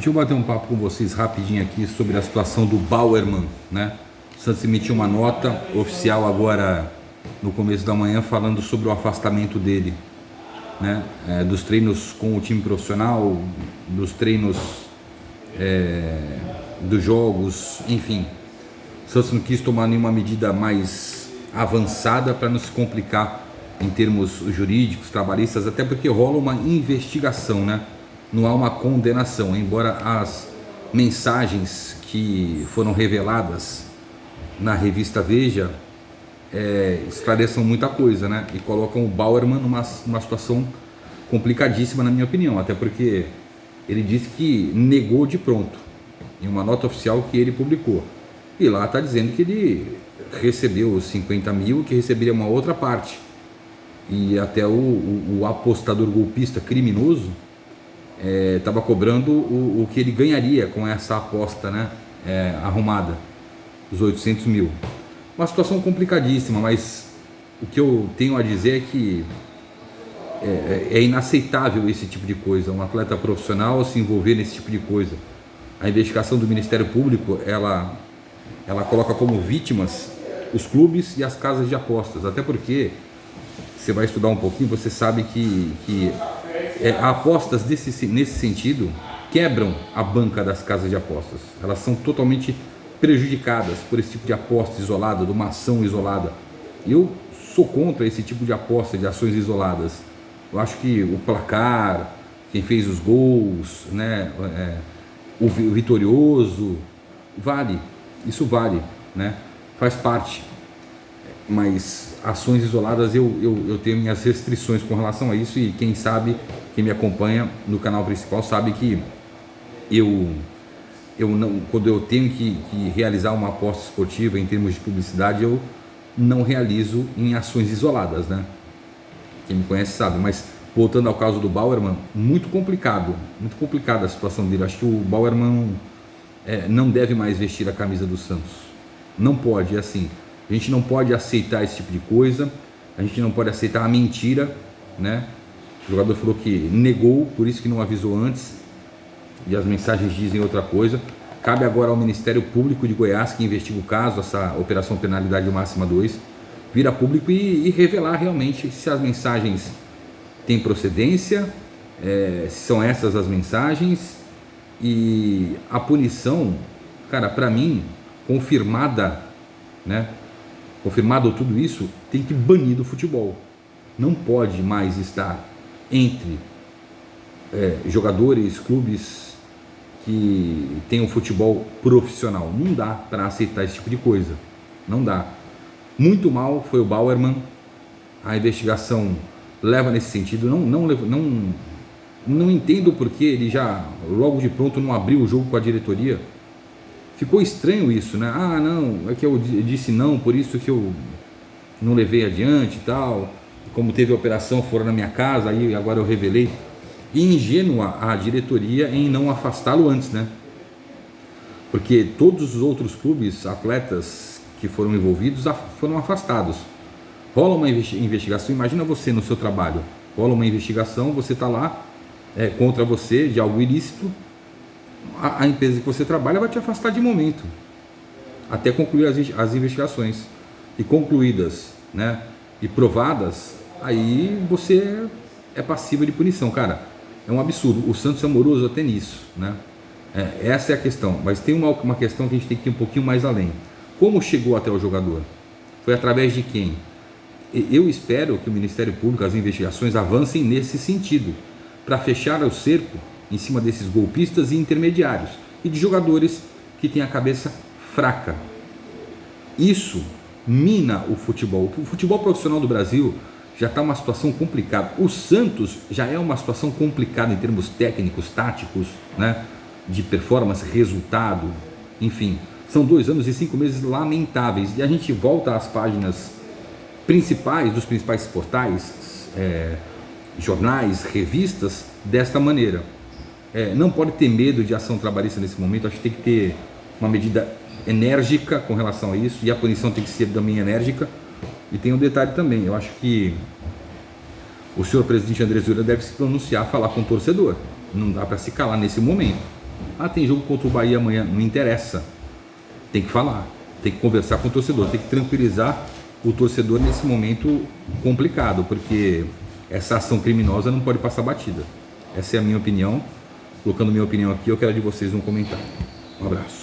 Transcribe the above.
Deixa eu bater um papo com vocês rapidinho aqui sobre a situação do Bauerman, né? O Santos emitiu uma nota oficial agora no começo da manhã falando sobre o afastamento dele, né? Dos treinos com o time profissional, dos treinos dos jogos, enfim. O Santos não quis tomar nenhuma medida mais avançada para não se complicar em termos jurídicos, trabalhistas, até porque rola uma investigação, né? Não há uma condenação, embora as mensagens que foram reveladas na revista Veja esclareçam muita coisa, né? E colocam o Bauerman numa situação complicadíssima, na minha opinião, até porque ele disse que negou de pronto em uma nota oficial que ele publicou. E lá está dizendo que ele recebeu os 50 mil, que receberia uma outra parte. E até o apostador golpista criminoso estava cobrando o que ele ganharia com essa aposta, né, arrumada, os 800 mil. Uma situação complicadíssima, mas o que eu tenho a dizer é que é inaceitável esse tipo de coisa, um atleta profissional se envolver nesse tipo de coisa. A investigação do Ministério Público, ela coloca como vítimas os clubes e as casas de apostas, até porque você vai estudar um pouquinho, você sabe que apostas nesse sentido quebram a banca das casas de apostas. Elas são totalmente prejudicadas por esse tipo de aposta isolada, de uma ação isolada. Eu sou contra esse tipo de aposta, de ações isoladas. Eu acho que o placar, quem fez os gols, né, o vitorioso, isso vale, né, faz parte. Mas ações isoladas eu tenho minhas restrições com relação a isso, e quem sabe, quem me acompanha no canal principal sabe que eu não, quando eu tenho que realizar uma aposta esportiva em termos de publicidade, eu não realizo em ações isoladas, né? Quem me conhece sabe. Mas voltando ao caso do Bauerman, muito complicada a situação dele. Acho que o Bauerman não deve mais vestir a camisa do Santos, não pode, é assim. A gente não pode aceitar esse tipo de coisa, a gente não pode aceitar a mentira, né? O jogador falou que negou, por isso que não avisou antes, e as mensagens dizem outra coisa. Cabe agora ao Ministério Público de Goiás, que investiga o caso, essa Operação Penalidade Máxima 2, vir a público e revelar realmente se as mensagens têm procedência, se são essas as mensagens, e a punição, cara, para mim, confirmada, né? Confirmado tudo isso, tem que banir do futebol. Não pode mais estar entre jogadores, clubes que tenham futebol profissional. Não dá para aceitar esse tipo de coisa. Não dá. Muito mal foi o Bauerman. A investigação leva nesse sentido. Não entendo porque ele já logo de pronto não abriu o jogo com a diretoria. Ficou estranho isso, né? Ah, não, é que eu disse não, por isso que eu não levei adiante e tal. Como teve a operação, foram na minha casa, aí agora eu revelei. E ingênua a diretoria em não afastá-lo antes, né? Porque todos os outros clubes, atletas que foram envolvidos, foram afastados. Rola uma investigação, imagina você no seu trabalho. Rola uma investigação, você está lá contra você de algo ilícito. A empresa que você trabalha vai te afastar de momento, até concluir as investigações. E concluídas, né, e provadas, aí você é passível de punição. Cara, é um absurdo. O Santos é moroso até nisso, né? Essa é a questão. Mas tem uma questão que a gente tem que ir um pouquinho mais além. Como chegou até o jogador? Foi através de quem? Eu espero que o Ministério Público, as investigações avancem nesse sentido, para fechar o cerco em cima desses golpistas e intermediários e de jogadores que têm a cabeça fraca. Isso mina o futebol. O futebol profissional do Brasil já está uma situação complicada. O Santos já é uma situação complicada em termos técnicos, táticos, né? De performance, resultado, enfim. São 2 anos e 5 meses lamentáveis. E a gente volta às páginas principais dos principais portais, jornais, revistas, desta maneira. Não pode ter medo de ação trabalhista nesse momento. Acho que tem que ter uma medida enérgica com relação a isso, e a punição tem que ser também enérgica. E tem um detalhe também, eu acho que o senhor presidente Andrés Vilela deve se pronunciar, falar com o torcedor. Não dá para se calar nesse momento. Ah, tem jogo contra o Bahia amanhã. Não interessa. Tem que falar, tem que conversar com o torcedor, tem que tranquilizar o torcedor nesse momento complicado, porque essa ação criminosa não pode passar batida. Essa é a minha opinião. Colocando minha opinião aqui, eu quero a de vocês no comentário. Um abraço.